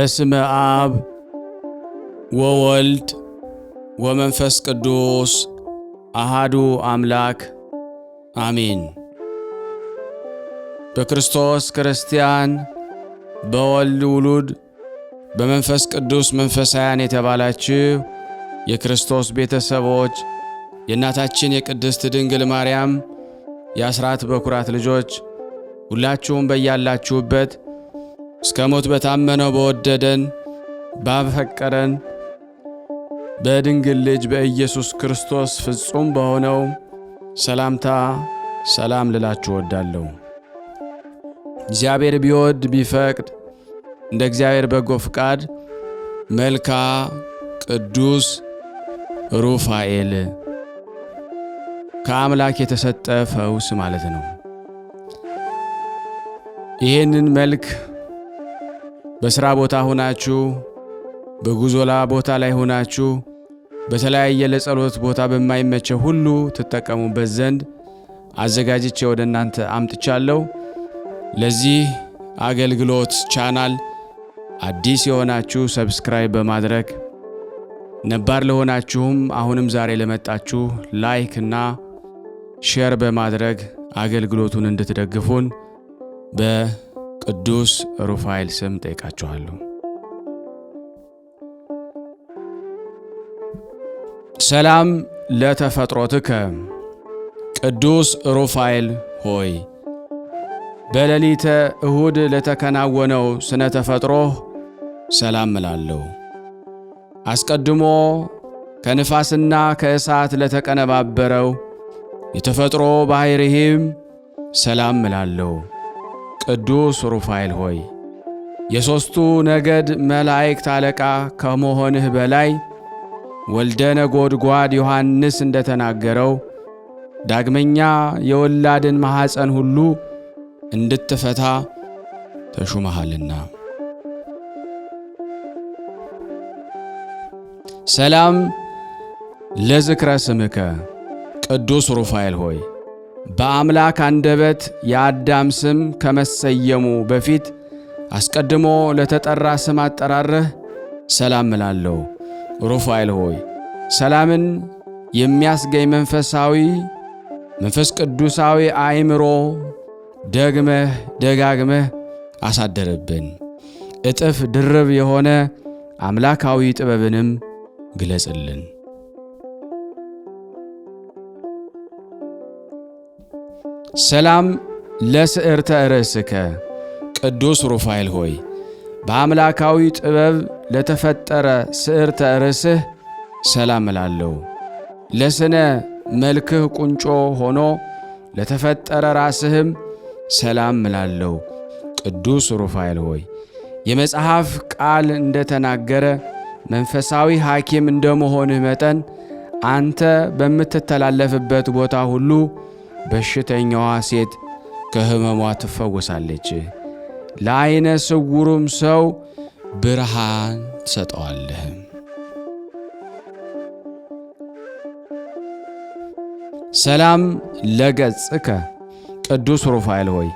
በስመ አብ ወወልድ ወመንፈስ ቅዱስ አሃዱ አምላክ አሜን። በክርስቶስ ክርስቲያን በወልድ ውሉድ በመንፈስ ቅዱስ መንፈሳውያን የተባላችሁ የክርስቶስ ቤተሰቦች የእናታችን የቅድስት ድንግል ማርያም የአስራት በኩራት ልጆች ሁላችሁም በያላችሁበት እስከ ሞት በታመነው በወደደን ባፈቀረን በድንግል ልጅ በኢየሱስ ክርስቶስ ፍጹም በሆነው ሰላምታ ሰላም ልላችሁ ወዳለሁ። እግዚአብሔር ቢወድ ቢፈቅድ እንደ እግዚአብሔር በጎ ፍቃድ መልካ ቅዱስ ሩፋኤል ከአምላክ የተሰጠ ፈውስ ማለት ነው። ይህንን መልክ በሥራ ቦታ ሆናችሁ በጉዞላ ቦታ ላይ ሆናችሁ በተለያየ ለጸሎት ቦታ በማይመቸው ሁሉ ትጠቀሙበት ዘንድ አዘጋጅቼ ወደ እናንተ አምጥቻለሁ። ለዚህ አገልግሎት ቻናል አዲስ የሆናችሁ ሰብስክራይብ በማድረግ ነባር ለሆናችሁም አሁንም ዛሬ ለመጣችሁ ላይክ እና ሼር በማድረግ አገልግሎቱን እንድትደግፉን በቅዱስ ሩፋኤል ስም ጠይቃችኋለሁ። ሰላም ለተፈጥሮትከ ቅዱስ ሩፋኤል ሆይ በሌሊተ እሁድ ለተከናወነው ስነ ተፈጥሮ ሰላም እላለሁ። አስቀድሞ ከንፋስና ከእሳት ለተቀነባበረው የተፈጥሮ ባሕርይህም ሰላም እላለሁ። ቅዱስ ሩፋኤል ሆይ የሦስቱ ነገድ መላእክት አለቃ ከመሆንህ በላይ ወልደ ነጎድጓድ ዮሐንስ እንደተናገረው ዳግመኛ የወላድን ማኅፀን ሁሉ እንድትፈታ ተሹመሃልና። ሰላም ለዝክረ ስምከ ቅዱስ ሩፋኤል ሆይ በአምላክ አንደበት የአዳም ስም ከመሰየሙ በፊት አስቀድሞ ለተጠራ ስም አጠራርህ ሰላም እላለሁ። ሩፋኤል ሆይ ሰላምን የሚያስገኝ መንፈስ ቅዱሳዊ አእምሮ ደጋግመህ አሳደረብን። እጥፍ ድርብ የሆነ አምላካዊ ጥበብንም ግለጽልን። ሰላም ለስዕርተ ርእስከ ቅዱስ ሩፋኤል ሆይ በአምላካዊ ጥበብ ለተፈጠረ ስዕርተ ርእስህ ሰላም እላለሁ። ለስነ መልክህ ቁንጮ ሆኖ ለተፈጠረ ራስህም ሰላም እላለሁ። ቅዱስ ሩፋኤል ሆይ የመጽሐፍ ቃል እንደተናገረ መንፈሳዊ ሐኪም እንደመሆንህ መጠን አንተ በምትተላለፍበት ቦታ ሁሉ በሽተኛዋ ሴት ከሕመሟ ትፈወሳለች። ለዓይነ ስውሩም ሰው ብርሃን ትሰጠዋለህ። ሰላም ለገጽከ ቅዱስ ሩፋኤል ሆይ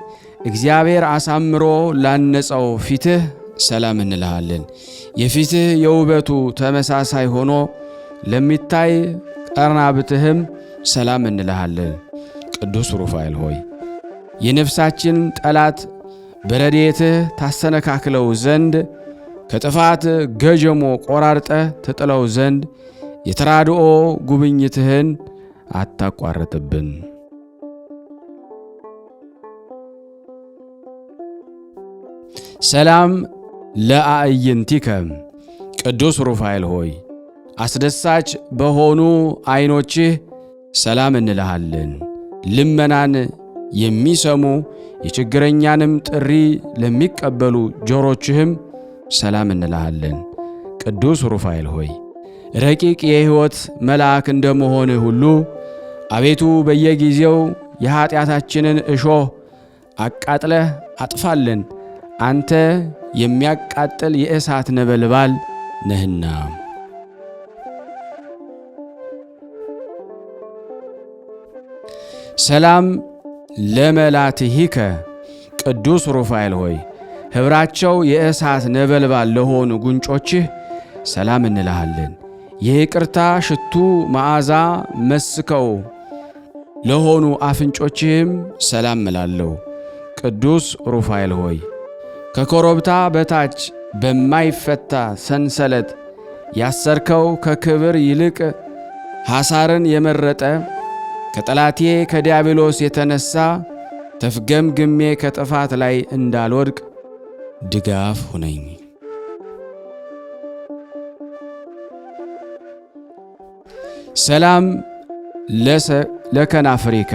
እግዚአብሔር አሳምሮ ላነጸው ፊትህ ሰላም እንልሃለን። የፊትህ የውበቱ ተመሳሳይ ሆኖ ለሚታይ ቀርናብትህም ሰላም እንልሃለን። ቅዱስ ሩፋኤል ሆይ የነፍሳችን ጠላት በረድኤትህ ታሰነካክለው ዘንድ ከጥፋት ገጀሞ ቆራርጠህ ትጥለው ዘንድ የተራድኦ ጉብኝትህን አታቋርጥብን። ሰላም ለአዕይንቲከ ቅዱስ ሩፋኤል ሆይ አስደሳች በሆኑ ዐይኖችህ ሰላም እንልሃለን። ልመናን የሚሰሙ የችግረኛንም ጥሪ ለሚቀበሉ ጆሮችህም ሰላም እንልሃለን። ቅዱስ ሩፋኤል ሆይ ረቂቅ የሕይወት መልአክ እንደመሆንህ ሁሉ አቤቱ በየጊዜው የኀጢአታችንን እሾህ አቃጥለህ አጥፋልን። አንተ የሚያቃጥል የእሳት ነበልባል ነህና። ሰላም ለመላትሂከ ቅዱስ ሩፋኤል ሆይ ኅብራቸው የእሳት ነበልባል ለሆኑ ጉንጮችህ ሰላም እንልሃለን። የይቅርታ ሽቱ መዓዛ መስከው ለሆኑ አፍንጮችህም ሰላም እላለሁ። ቅዱስ ሩፋኤል ሆይ ከኮረብታ በታች በማይፈታ ሰንሰለት ያሰርከው ከክብር ይልቅ ሐሳርን የመረጠ ከጠላቴ ከዲያብሎስ የተነሣ ተፍገምግሜ ከጥፋት ላይ እንዳልወድቅ ድጋፍ ሁነኝ። ሰላም ለከናፍሪከ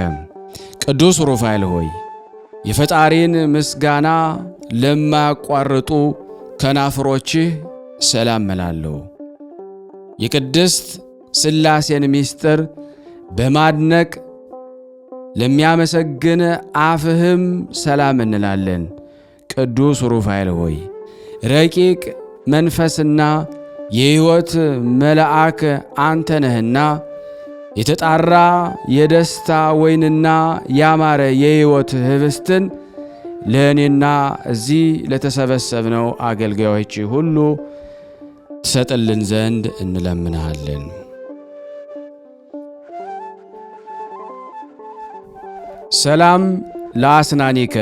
ቅዱስ ሩፋኤል ሆይ የፈጣሪን ምስጋና ለማያቋርጡ ከናፍሮችህ ሰላም እላለሁ። የቅድስት ሥላሴን ምስጢር በማድነቅ ለሚያመሰግን አፍህም ሰላም እንላለን። ቅዱስ ሩፋኤል ሆይ ረቂቅ መንፈስና የሕይወት መልአክ አንተ ነህና የተጣራ የደስታ ወይንና ያማረ የሕይወት ኅብስትን ለእኔና እዚህ ለተሰበሰብነው አገልጋዮች ሁሉ ትሰጥልን ዘንድ እንለምንሃለን። ሰላም ለአስናኒከ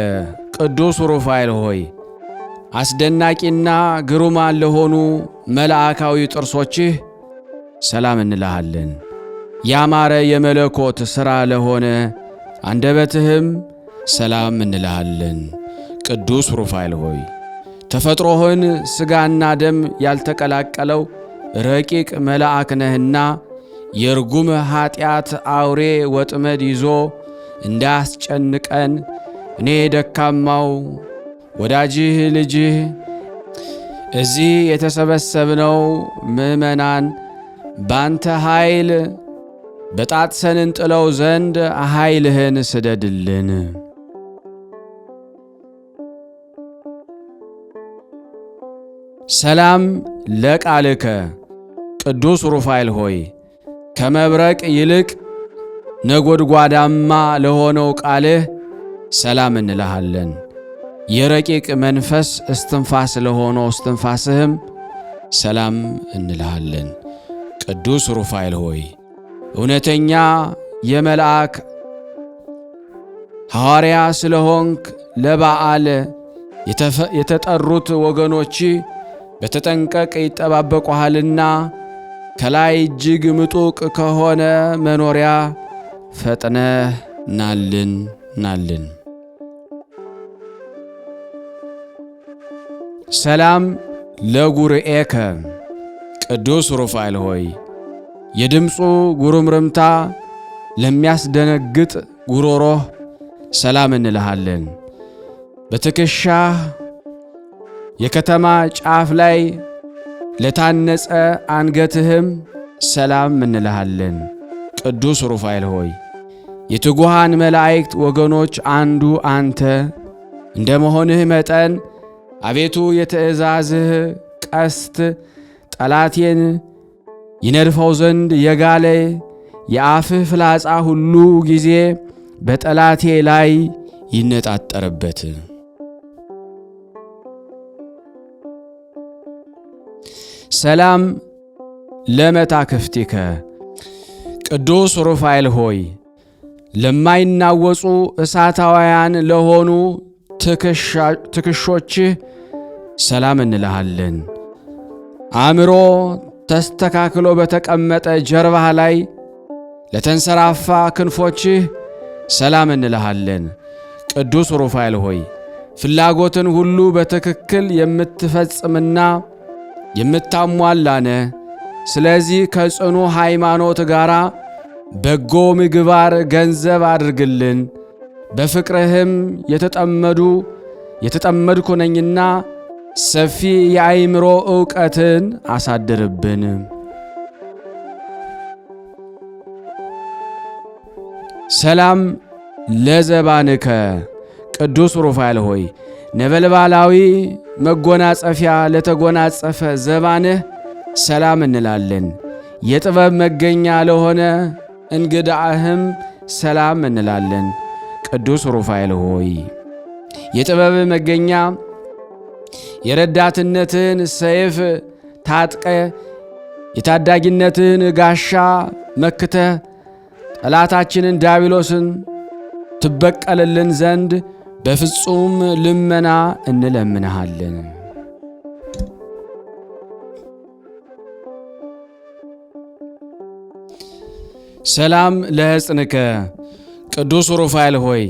ቅዱስ ሩፋኤል ሆይ አስደናቂና ግሩማን ለሆኑ መልአካዊ ጥርሶችህ ሰላም እንልሃለን። ያማረ የመለኮት ሥራ ለሆነ አንደበትህም ሰላም እንልሃለን። ቅዱስ ሩፋኤል ሆይ ተፈጥሮህን ሥጋና ደም ያልተቀላቀለው ረቂቅ መልአክ ነህና የርጉም ኀጢአት አውሬ ወጥመድ ይዞ እንዳያስጨንቀን እኔ ደካማው ወዳጅህ ልጅህ እዚህ የተሰበሰብነው ምእመናን ባንተ ኃይል በጣጥሰን እንጥለው ዘንድ ኃይልህን ስደድልን። ሰላም ለቃልከ ቅዱስ ሩፋኤል ሆይ ከመብረቅ ይልቅ ነጎድጓዳማ ለሆነው ቃልህ ሰላም እንልሃለን። የረቂቅ መንፈስ እስትንፋስ ለሆነው እስትንፋስህም ሰላም እንልሃለን። ቅዱስ ሩፋኤል ሆይ እውነተኛ የመልአክ ሐዋርያ ስለሆንክ ለበዓል የተጠሩት ወገኖች በተጠንቀቅ ይጠባበቁሃልና ከላይ እጅግ ምጡቅ ከሆነ መኖሪያ ፈጥነህ ናልን። ሰላም ለጉርኤከ ቅዱስ ሩፋኤል ሆይ የድምፁ ጉርምርምታ ለሚያስደነግጥ ጉሮሮህ ሰላም እንልሃለን። በትከሻህ የከተማ ጫፍ ላይ ለታነጸ አንገትህም ሰላም እንልሃለን። ቅዱስ ሩፋኤል ሆይ የትጉሃን መላእክት ወገኖች አንዱ አንተ እንደ መሆንህ መጠን አቤቱ የትእዛዝህ ቀስት ጠላቴን ይነድፈው ዘንድ የጋለ የአፍህ ፍላጻ ሁሉ ጊዜ በጠላቴ ላይ ይነጣጠርበት። ሰላም ለመታክፍቲከ ቅዱስ ሩፋኤል ሆይ ለማይናወጹ እሳታውያን ለሆኑ ትከሾችህ ሰላም እንልሃለን። አእምሮ ተስተካክሎ በተቀመጠ ጀርባህ ላይ ለተንሰራፋ ክንፎችህ ሰላም እንልሃለን። ቅዱስ ሩፋኤል ሆይ ፍላጎትን ሁሉ በትክክል የምትፈጽምና የምታሟላነ ስለዚህ ከጽኑ ሃይማኖት ጋር በጎ ምግባር ገንዘብ አድርግልን። በፍቅርህም የተጠመድኩ ነኝና ሰፊ የአእምሮ ዕውቀትን አሳድርብን። ሰላም ለዘባንከ ቅዱስ ሩፋኤል ሆይ ነበልባላዊ መጎናጸፊያ ለተጎናጸፈ ዘባንህ ሰላም እንላለን። የጥበብ መገኛ ለሆነ እንግዳህም ሰላም እንላለን። ቅዱስ ሩፋኤል ሆይ የጥበብ መገኛ የረዳትነትን ሰይፍ ታጥቀ የታዳጊነትን ጋሻ መክተ ጠላታችንን ዲያብሎስን ትበቀልልን ዘንድ በፍጹም ልመና እንለምንሃለን። ሰላም ለሕፅንከ ቅዱስ ሩፋኤል ሆይ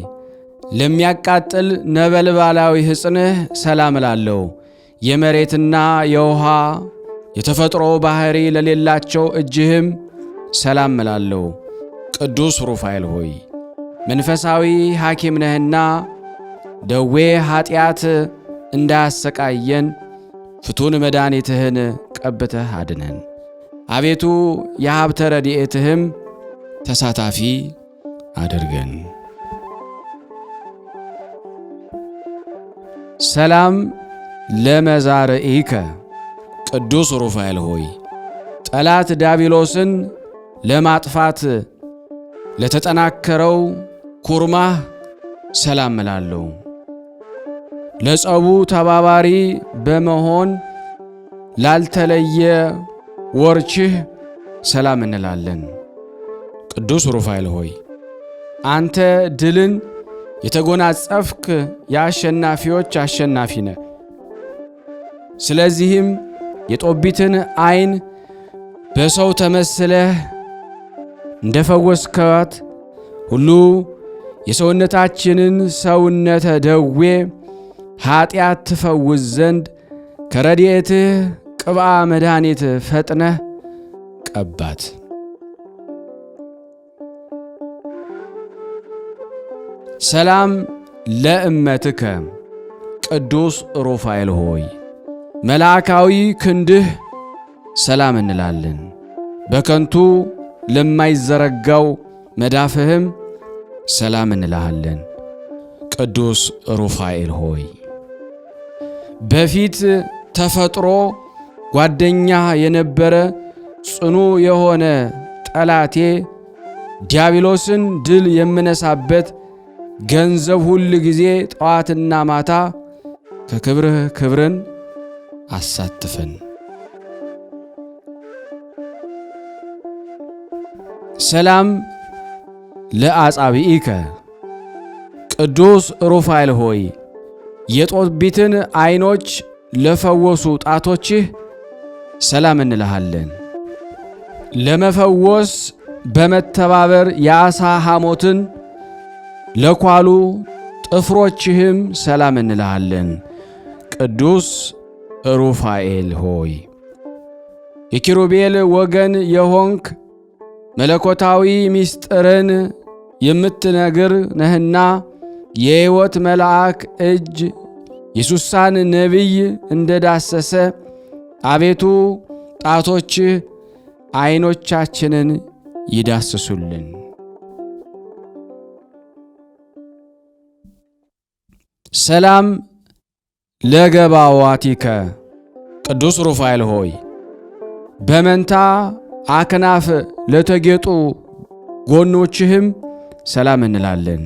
ለሚያቃጥል ነበልባላዊ ሕፅንህ ሰላም እላለሁ። የመሬትና የውሃ የተፈጥሮ ባህሪ ለሌላቸው እጅህም ሰላም እላለሁ። ቅዱስ ሩፋኤል ሆይ መንፈሳዊ ሐኪም ነህና ደዌ ኃጢአት እንዳያሰቃየን ፍቱን መድኃኒትህን ቀብተህ አድነን። አቤቱ የሀብተ ረድኤትህም ተሳታፊ አድርገን። ሰላም ለመዛርኢከ ቅዱስ ሩፋኤል ሆይ ጠላት ዲያብሎስን ለማጥፋት ለተጠናከረው ኩርማህ ሰላም እላለሁ። ለጸቡ ተባባሪ በመሆን ላልተለየ ወርችህ ሰላም እንላለን። ቅዱስ ሩፋኤል ሆይ አንተ ድልን የተጎናጸፍክ የአሸናፊዎች አሸናፊ ነህ። ስለዚህም የጦቢትን ዓይን በሰው ተመስለህ እንደፈወስከዋት ሁሉ የሰውነታችንን ሰውነተ ደዌ ኃጢአት ትፈውስ ዘንድ ከረድኤትህ ቅብአ መድኃኒት ፈጥነህ ቀባት። ሰላም ለእመትከ ቅዱስ ሩፋኤል ሆይ መልአካዊ ክንድህ ሰላም እንላለን። በከንቱ ለማይዘረጋው መዳፍህም ሰላም እንልሃለን። ቅዱስ ሩፋኤል ሆይ በፊት ተፈጥሮ ጓደኛ የነበረ ጽኑ የሆነ ጠላቴ ዲያብሎስን ድል የምነሳበት ገንዘብ ሁል ጊዜ ጠዋትና ማታ ከክብርህ ክብርን አሳትፈን። ሰላም ለአጻብኢከ ቅዱስ ሩፋኤል ሆይ የጦቢትን ዓይኖች ለፈወሱ ጣቶችህ ሰላም እንልሃለን። ለመፈወስ በመተባበር የዓሣ ሐሞትን ለኳሉ ጥፍሮችህም ሰላም እንልሃለን። ቅዱስ ሩፋኤል ሆይ የኪሩቤል ወገን የሆንክ መለኮታዊ ምስጢርን የምትነግር ነህና የሕይወት መልአክ እጅ የሱሳን ነቢይ እንደዳሰሰ አቤቱ ጣቶችህ ዓይኖቻችንን ይዳስሱልን። ሰላም ለገባዋቲከ ቅዱስ ሩፋኤል ሆይ በመንታ አክናፍ ለተጌጡ ጎኖችህም ሰላም እንላለን።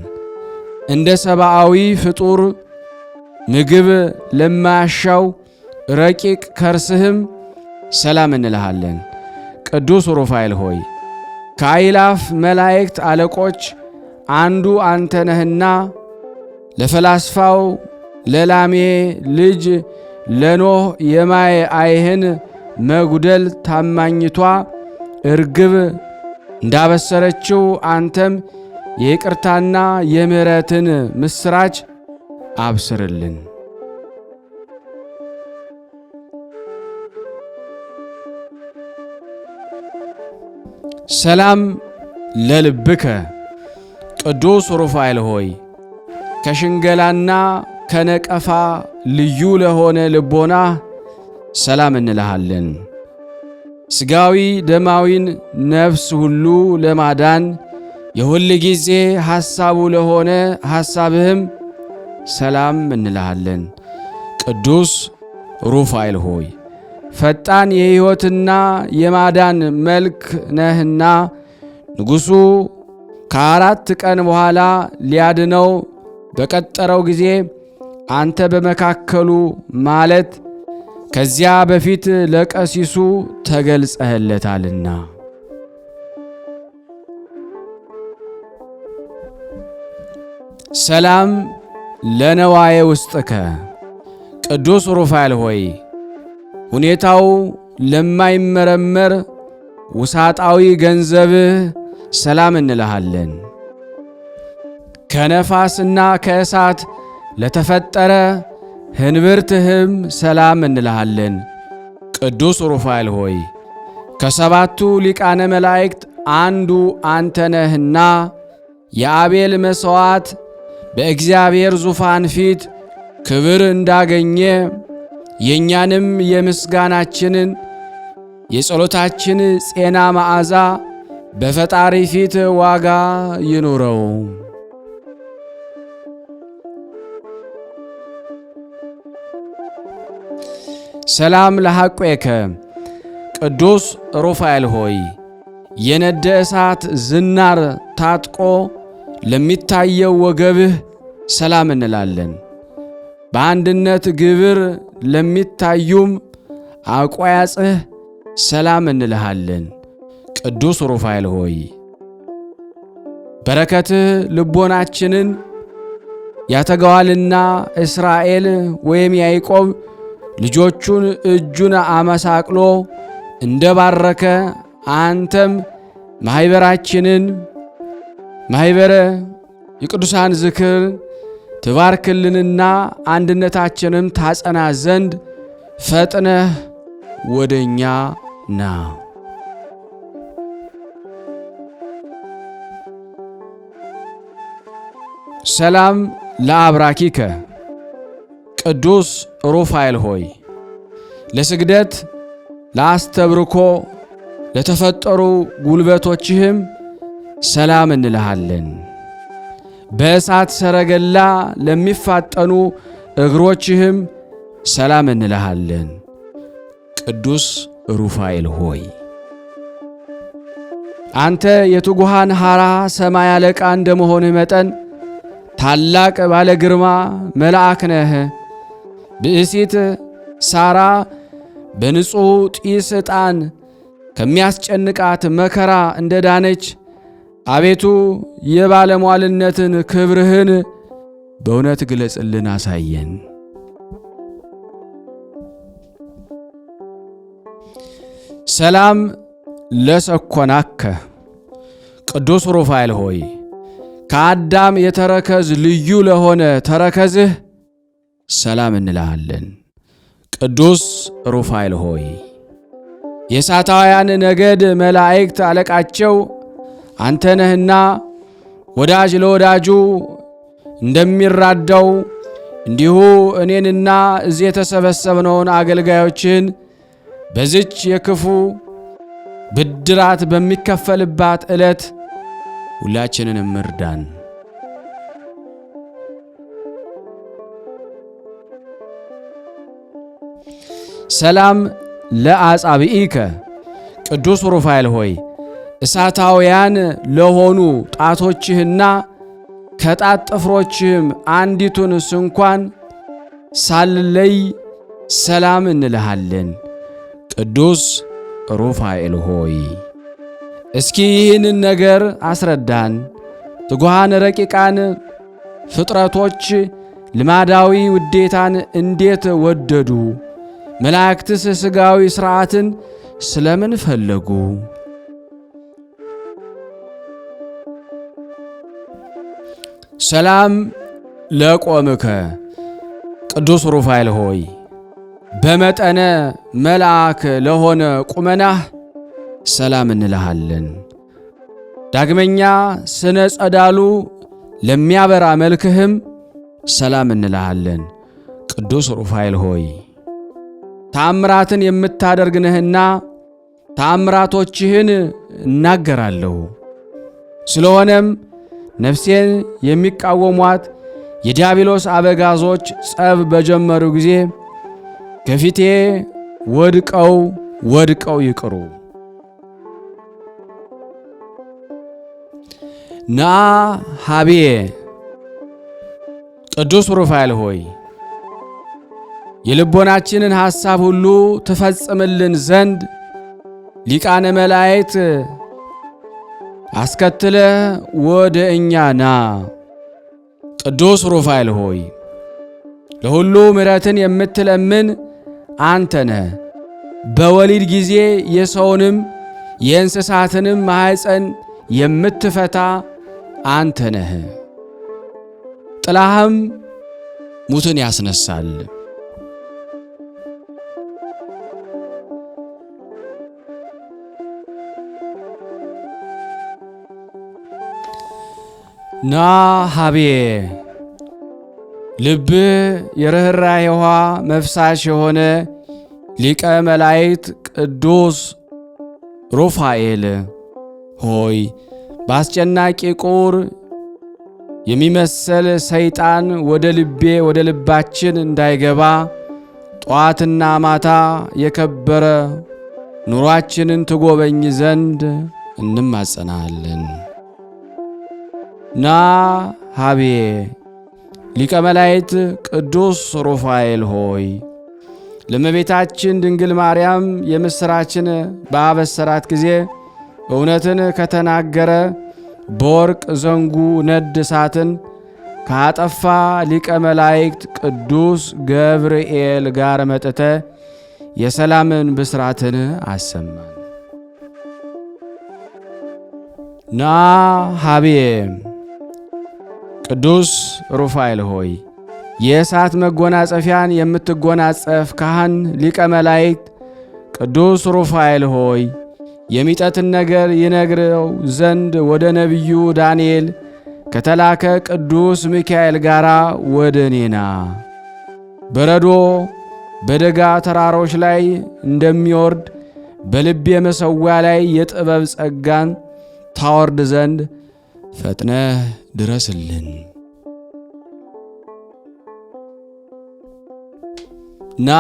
እንደ ሰብአዊ ፍጡር ምግብ ለማያሻው ረቂቅ ከርስህም ሰላም እንልሃለን። ቅዱስ ሩፋኤል ሆይ ከአእላፍ መላእክት አለቆች አንዱ አንተ ነህና ለፈላስፋው ለላሜ ልጅ ለኖህ የማየ አይህን መጉደል ታማኝቷ እርግብ እንዳበሰረችው አንተም የይቅርታና የምሕረትን ምስራች አብስርልን። ሰላም ለልብከ ቅዱስ ሩፋኤል ሆይ ከሽንገላና ከነቀፋ ልዩ ለሆነ ልቦና ሰላም እንልሃለን። ሥጋዊ ደማዊን ነፍስ ሁሉ ለማዳን የሁል ጊዜ ሐሳቡ ለሆነ ሐሳብህም ሰላም እንልሃለን። ቅዱስ ሩፋኤል ሆይ ፈጣን የሕይወትና የማዳን መልክ ነህና ንጉሡ ከ4 ቀን በኋላ ሊያድነው በቀጠረው ጊዜ አንተ በመካከሉ ማለት ከዚያ በፊት ለቀሲሱ ተገልጸህለታልና። ሰላም ለነዋየ ውስጥከ ቅዱስ ሩፋኤል ሆይ ሁኔታው ለማይመረመር ውሳጣዊ ገንዘብህ ሰላም እንልሃለን። ከነፋስና ከእሳት ለተፈጠረ ህንብርትህም ሰላም እንልሃለን። ቅዱስ ሩፋኤል ሆይ ከሰባቱ ሊቃነ መላእክት አንዱ አንተ ነህና የአቤል መሥዋዕት በእግዚአብሔር ዙፋን ፊት ክብር እንዳገኘ የእኛንም የምስጋናችንን የጸሎታችን ጼና መዓዛ በፈጣሪ ፊት ዋጋ ይኑረው። ሰላም ለሐቆከ ቅዱስ ሩፋኤል ሆይ የነደ እሳት ዝናር ታጥቆ ለሚታየው ወገብህ ሰላም እንላለን። በአንድነት ግብር ለሚታዩም አቋያጽህ ሰላም እንልሃለን። ቅዱስ ሩፋኤል ሆይ በረከትህ ልቦናችንን ያተጋዋልና እስራኤል ወይም ያዕቆብ ልጆቹን እጁን አመሳቅሎ እንደባረከ አንተም ማኅበራችንን ማኅበረ የቅዱሳን ዝክር ትባርክልንና አንድነታችንም ታጸና ዘንድ ፈጥነህ ወደኛ ና። ሰላም ለአብራኪከ ቅዱስ ሩፋኤል ሆይ ለስግደት ለአስተብርኮ ለተፈጠሩ ጉልበቶችህም ሰላም እንልሃለን። በእሳት ሰረገላ ለሚፋጠኑ እግሮችህም ሰላም እንልሃለን። ቅዱስ ሩፋኤል ሆይ አንተ የትጉሃን ሐራ ሰማይ አለቃ እንደመሆንህ መጠን ታላቅ ባለ ግርማ መልአክ ነህ። ብእሲት ሳራ በንጹሕ ጢስ ዕጣን ከሚያስጨንቃት መከራ እንደዳነች አቤቱ የባለሟልነትን ክብርህን በእውነት ግለጽልን፣ አሳየን። ሰላም ለሰኮናከ ቅዱስ ሩፋኤል ሆይ ከአዳም የተረከዝ ልዩ ለሆነ ተረከዝህ ሰላም እንልሃለን። ቅዱስ ሩፋኤል ሆይ የእሳታውያን ነገድ መላእክት አለቃቸው አንተ ነህና ወዳጅ ለወዳጁ እንደሚራዳው እንዲሁ እኔንና እዚህ የተሰበሰብነውን አገልጋዮችን በዚች የክፉ ብድራት በሚከፈልባት ዕለት ሁላችንንም እርዳን። ሰላም ለአጻብኢከ ቅዱስ ሩፋኤል ሆይ እሳታውያን ለሆኑ ጣቶችህና ከጣት ጥፍሮችህም አንዲቱን ስንኳን ሳልለይ ሰላም እንልሃለን። ቅዱስ ሩፋኤል ሆይ እስኪ ይህንን ነገር አስረዳን። ትጉሃን ረቂቃን ፍጥረቶች ልማዳዊ ውዴታን እንዴት ወደዱ? መላእክትስ ሥጋዊ ሥርዓትን ስለምን ፈለጉ? ሰላም ለቆምከ ቅዱስ ሩፋኤል ሆይ በመጠነ መልአክ ለሆነ ቁመናህ ሰላም እንልሃለን። ዳግመኛ ስነ ጸዳሉ ለሚያበራ መልክህም ሰላም እንልሃለን። ቅዱስ ሩፋኤል ሆይ ተአምራትን የምታደርግ ነህና ተአምራቶችህን እናገራለሁ። ስለሆነም ነፍሴን የሚቃወሟት የዲያብሎስ አበጋዞች ጸብ በጀመሩ ጊዜ ከፊቴ ወድቀው ይቅሩ። ና ሀቤ ቅዱስ ሩፋኤል ሆይ የልቦናችንን ሐሳብ ሁሉ ትፈጽምልን ዘንድ ሊቃነ መላእክት አስከትለ ወደ እኛ ና። ቅዱስ ሩፋኤል ሆይ ለሁሉ ምሕረትን የምትለምን አንተ ነህ። በወሊድ ጊዜ የሰውንም የእንስሳትንም ማኅፀን የምትፈታ አንተ ነህ። ጥላህም ሙትን ያስነሳል። ና ሀቤ ልብ የርኅራኄ ውኃ መፍሳሽ የሆነ ሊቀ መላእክት ቅዱስ ሩፋኤል ሆይ በአስጨናቂ ቁር የሚመሰል ሰይጣን ወደ ልባችን እንዳይገባ ጠዋትና ማታ የከበረ ኑሯችንን ትጎበኝ ዘንድ እንማጸናለን። ና ሀቤ ሊቀ መላእክት ቅዱስ ሩፋኤል ሆይ ለእመቤታችን ድንግል ማርያም የምሥራችን በአበሰራት ጊዜ እውነትን ከተናገረ በወርቅ ዘንጉ ነድ እሳትን ካጠፋ ሊቀ መላእክት ቅዱስ ገብርኤል ጋር መጥተ የሰላምን ብስራትን አሰማን። ና ሀቤ ቅዱስ ሩፋኤል ሆይ የእሳት መጎናጸፊያን የምትጎናጸፍ ካህን ሊቀ መላእክት ቅዱስ ሩፋኤል ሆይ የሚጠትን ነገር ይነግረው ዘንድ ወደ ነቢዩ ዳንኤል ከተላከ ቅዱስ ሚካኤል ጋር ወደ እኔና በረዶ በደጋ ተራሮች ላይ እንደሚወርድ በልቤ መሠዊያ ላይ የጥበብ ጸጋን ታወርድ ዘንድ ፈጥነህ ድረስልን። ና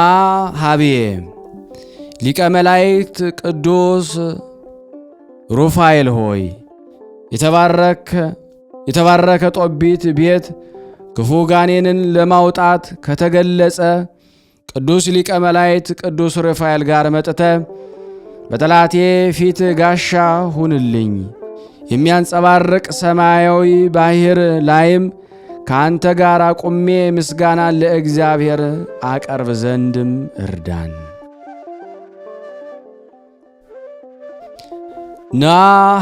ሀቤ ሊቀ መላእክት ቅዱስ ሩፋኤል ሆይ የተባረከ ጦቢት ቤት ክፉ ጋኔንን ለማውጣት ከተገለጸ ቅዱስ ሊቀ መላእክት ቅዱስ ሩፋኤል ጋር መጥተ በጠላቴ ፊት ጋሻ ሁንልኝ። የሚያንጸባርቅ ሰማያዊ ባሕር ላይም ከአንተ ጋር አቁሜ ምስጋናን ለእግዚአብሔር አቀርብ ዘንድም እርዳን። ና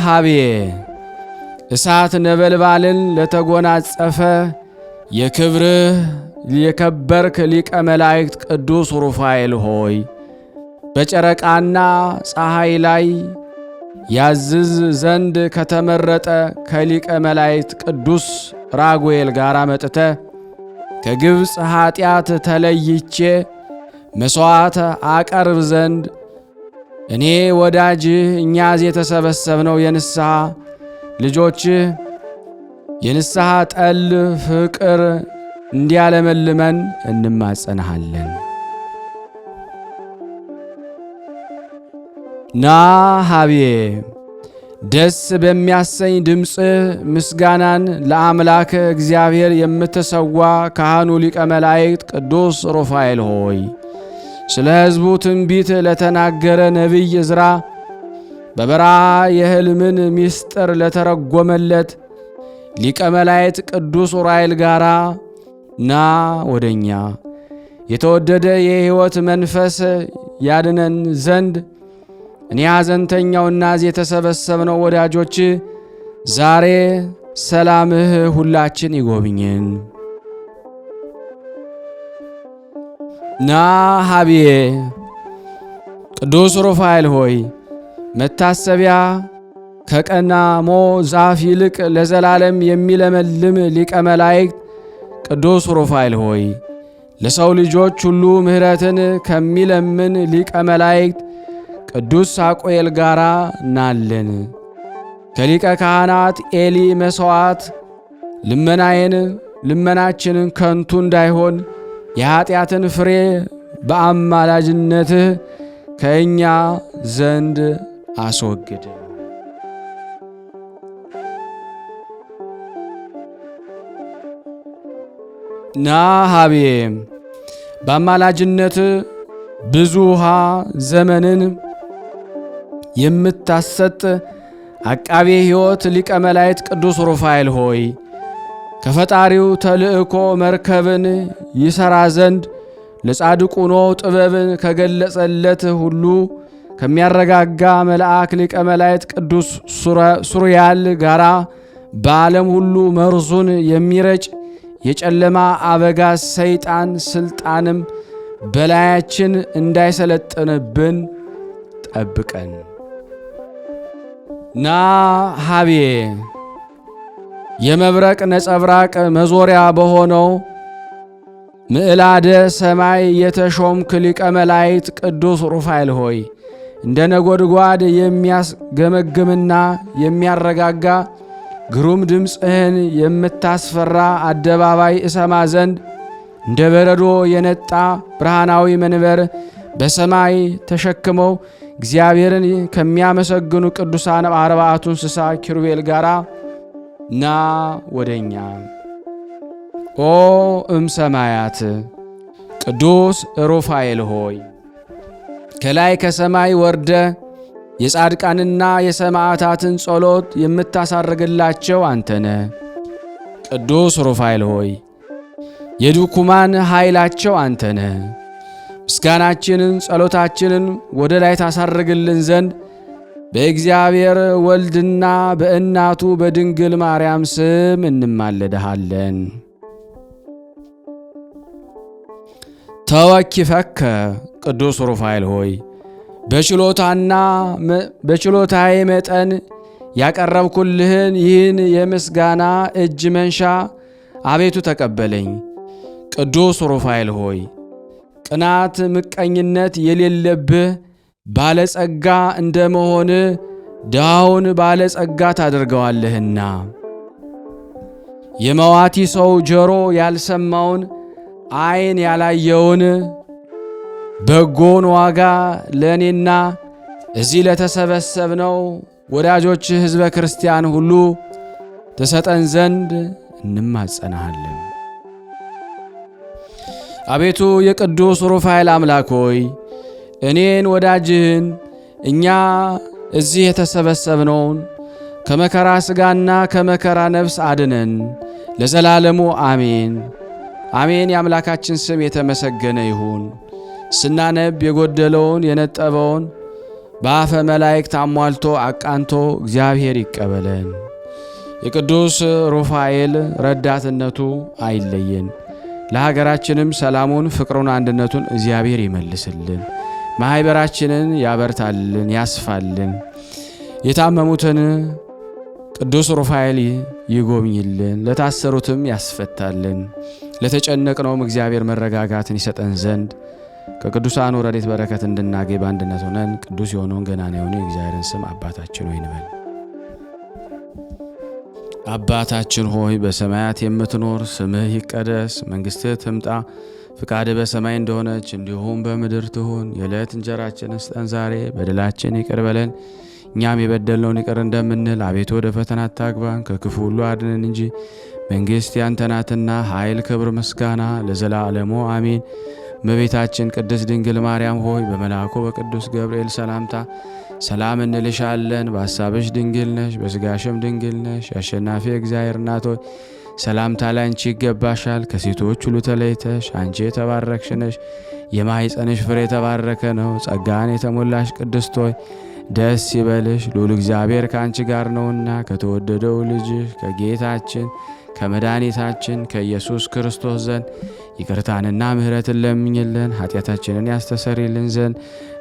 ሀቤ እሳት ነበልባልን ለተጎናጸፈ የክብርህ የከበርክ ሊቀ መላእክት ቅዱስ ሩፋኤል ሆይ በጨረቃና ፀሐይ ላይ ያዝዝ ዘንድ ከተመረጠ ከሊቀ መላእክት ቅዱስ ራጉኤል ጋር መጥተ ከግብፅ ኀጢአት ተለይቼ መሥዋዕት አቀርብ ዘንድ እኔ ወዳጅህ እኛዝ የተሰበሰብነው የንስሐ ልጆችህ የንስሐ ጠል ፍቅር እንዲያለመልመን እንማጸንሃለን። ና ሀቤ ደስ በሚያሰኝ ድምፅህ ምስጋናን ለአምላክ እግዚአብሔር የምትሰዋ ካህኑ ሊቀ መላእክት ቅዱስ ሩፋኤል ሆይ ስለ ሕዝቡ ትንቢት ለተናገረ ነቢይ ዕዝራ በበረሃ የሕልምን ምስጢር ለተረጎመለት ሊቀ መላእክት ቅዱስ ኡራኤል ጋራ ና ወደኛ የተወደደ የሕይወት መንፈስ ያድነን ዘንድ እኔ ሐዘንተኛውና የተሰበሰብነው ወዳጆች ዛሬ ሰላምህ ሁላችን ይጎብኝን። ና ሀቤ ቅዱስ ሩፋኤል ሆይ መታሰቢያ ከቀናሞ ዛፍ ይልቅ ለዘላለም የሚለመልም ሊቀ መላእክት ቅዱስ ሩፋኤል ሆይ ለሰው ልጆች ሁሉ ምሕረትን ከሚለምን ሊቀ መላእክት ቅዱስ ሳቁኤል ጋራ ናለን። ከሊቀ ካህናት ኤሊ መሥዋዕት ልመናችንን ከንቱ እንዳይሆን የኀጢአትን ፍሬ በአማላጅነትህ ከእኛ ዘንድ አስወግድ። ና ሀቤ በአማላጅነት ብዙ ውሃ ዘመንን የምታሰጥ አቃቤ ሕይወት ሊቀ መላእክት ቅዱስ ሩፋኤል ሆይ ከፈጣሪው ተልእኮ መርከብን ይሠራ ዘንድ ለጻድቁ ኖኅ ጥበብን ከገለጸለት ሁሉ ከሚያረጋጋ መልአክ ሊቀ መላእክት ቅዱስ ሱሪያል ጋራ በዓለም ሁሉ መርዙን የሚረጭ የጨለማ አበጋዝ ሰይጣን ስልጣንም በላያችን እንዳይሰለጥንብን ጠብቀን። ና ሀቤ የመብረቅ ነጸብራቅ መዞሪያ በሆነው ምዕላደ ሰማይ የተሾምክ ሊቀ መላእክት ቅዱስ ሩፋኤል ሆይ እንደ ነጎድጓድ የሚያስገመግምና የሚያረጋጋ ግሩም ድምፅህን የምታስፈራ አደባባይ እሰማ ዘንድ እንደ በረዶ የነጣ ብርሃናዊ መንበር በሰማይ ተሸክመው እግዚአብሔርን ከሚያመሰግኑ ቅዱሳን አርባዕቱ እንስሳ ኪሩቤል ጋራ ና ወደኛ። ኦ እምሰማያት ቅዱስ ሩፋኤል ሆይ ከላይ ከሰማይ ወርደ የጻድቃንና የሰማዕታትን ጸሎት የምታሳርግላቸው አንተነ። ቅዱስ ሩፋኤል ሆይ የድኩማን ኃይላቸው አንተነ። ምስጋናችንን ጸሎታችንን ወደ ላይ ታሳርግልን ዘንድ በእግዚአብሔር ወልድና በእናቱ በድንግል ማርያም ስም እንማለድሃለን። ተወኪፈከ ቅዱስ ሩፋኤል ሆይ በችሎታዬ መጠን ያቀረብኩልህን ይህን የምስጋና እጅ መንሻ አቤቱ ተቀበለኝ። ቅዱስ ሩፋኤል ሆይ ቅናት፣ ምቀኝነት የሌለብህ ባለጸጋ እንደመሆን ድሃውን ባለጸጋ ታደርገዋለህና የመዋቲ ሰው ጆሮ ያልሰማውን ዓይን ያላየውን በጎን ዋጋ ለእኔና እዚህ ለተሰበሰብነው ወዳጆች ሕዝበ ክርስቲያን ሁሉ ተሰጠን ዘንድ እንማጸናሃለን። አቤቱ የቅዱስ ሩፋኤል አምላክ ሆይ እኔን ወዳጅህን እኛ እዚህ የተሰበሰብነውን ከመከራ ሥጋና ከመከራ ነፍስ አድነን ለዘላለሙ አሜን አሜን። የአምላካችን ስም የተመሰገነ ይሁን። ስናነብ የጎደለውን የነጠበውን በአፈ መላእክት አሟልቶ አቃንቶ እግዚአብሔር ይቀበለን። የቅዱስ ሩፋኤል ረዳትነቱ አይለየን። ለሀገራችንም ሰላሙን፣ ፍቅሩን፣ አንድነቱን እግዚአብሔር ይመልስልን። ማኅበራችንን ያበርታልን፣ ያስፋልን። የታመሙትን ቅዱስ ሩፋኤል ይጎብኝልን፣ ለታሰሩትም ያስፈታልን። ለተጨነቅነውም እግዚአብሔር መረጋጋትን ይሰጠን ዘንድ ከቅዱሳኑ ረድኤት በረከት እንድናገኝ በአንድነት ሆነን ቅዱስ የሆነውን ገናና የሆነ የእግዚአብሔርን ስም አባታችን ሆይ እንበል። አባታችን ሆይ በሰማያት የምትኖር፣ ስምህ ይቀደስ፣ መንግሥትህ ትምጣ፣ ፍቃድህ በሰማይ እንደሆነች እንዲሁም በምድር ትሁን። የዕለት እንጀራችንን ስጠን ዛሬ፣ በደላችን ይቅር በለን እኛም የበደልነውን ይቅር እንደምንል፣ አቤቱ ወደ ፈተና አታግባን ከክፉ ሁሉ አድነን እንጂ መንግሥት ያንተ ናትና ኃይል፣ ክብር፣ ምስጋና ለዘላለሙ አሜን። እመቤታችን ቅድስት ድንግል ማርያም ሆይ በመልአኩ በቅዱስ ገብርኤል ሰላምታ ሰላም እንልሻለን። በሐሳብሽ ድንግል ነሽ፣ በሥጋሽም ድንግል ነሽ። የአሸናፊ እግዚአብሔር እናት ሆይ ሰላምታ ላንቺ ይገባሻል። ከሴቶች ሁሉ ተለይተሽ አንቺ የተባረክሽ ነሽ፣ የማኅፀንሽ ፍሬ የተባረከ ነው። ጸጋን የተሞላሽ ቅድስት ሆይ ደስ ይበልሽ፣ ልዑል እግዚአብሔር ከአንቺ ጋር ነውና ከተወደደው ልጅሽ ከጌታችን ከመድኃኒታችን ከኢየሱስ ክርስቶስ ዘንድ ይቅርታንና ምሕረትን ለምኝልን ኃጢአታችንን ያስተሰርይልን ዘንድ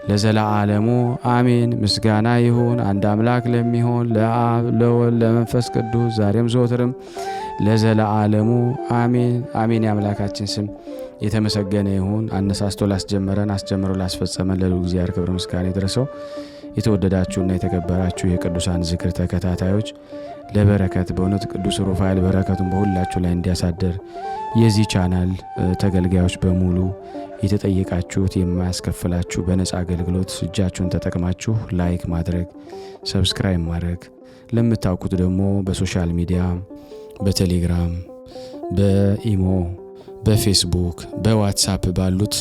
ለዘላለሙ አሜን። ምስጋና ይሁን አንድ አምላክ ለሚሆን ለአብ ለወልድ ለመንፈስ ቅዱስ ዛሬም ዘወትርም ለዘላለሙ አሜን አሜን። የአምላካችን ስም የተመሰገነ ይሁን። አነሳስቶ ላስጀመረን አስጀምሮ ላስፈጸመን ለልዑል እግዚአብሔር ክብር ምስጋና ይድረሰው። የተወደዳችሁና የተከበራችሁ የቅዱሳን ዝክር ተከታታዮች ለበረከት በእውነት ቅዱስ ሩፋኤል በረከቱን በሁላችሁ ላይ እንዲያሳደር የዚህ ቻናል ተገልጋዮች በሙሉ የተጠየቃችሁት የማያስከፍላችሁ በነፃ አገልግሎት እጃችሁን ተጠቅማችሁ ላይክ ማድረግ፣ ሰብስክራይብ ማድረግ፣ ለምታውቁት ደግሞ በሶሻል ሚዲያ በቴሌግራም፣ በኢሞ፣ በፌስቡክ በዋትስአፕ ባሉት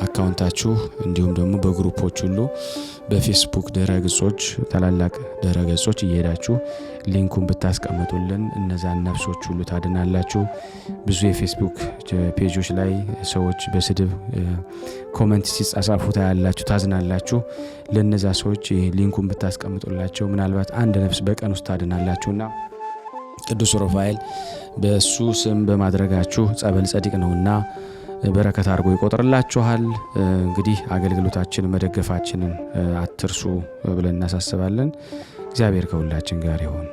አካውንታችሁ እንዲሁም ደግሞ በግሩፖች ሁሉ በፌስቡክ ድረገጾች ታላላቅ ድረገጾች እየሄዳችሁ ሊንኩን ብታስቀምጡልን እነዛን ነፍሶች ሁሉ ታድናላችሁ። ብዙ የፌስቡክ ፔጆች ላይ ሰዎች በስድብ ኮሜንት ሲጻጻፉ ታያላችሁ፣ ታዝናላችሁ። ለነዛ ሰዎች ሊንኩን ብታስቀምጡላቸው ምናልባት አንድ ነፍስ በቀን ውስጥ ታድናላችሁና ቅዱስ ሩፋኤል በሱ ስም በማድረጋችሁ ጸበል ጸዲቅ ነውና በረከት አድርጎ ይቆጥርላችኋል። እንግዲህ አገልግሎታችንን መደገፋችንን አትርሱ ብለን እናሳስባለን። እግዚአብሔር ከሁላችን ጋር ይሁን።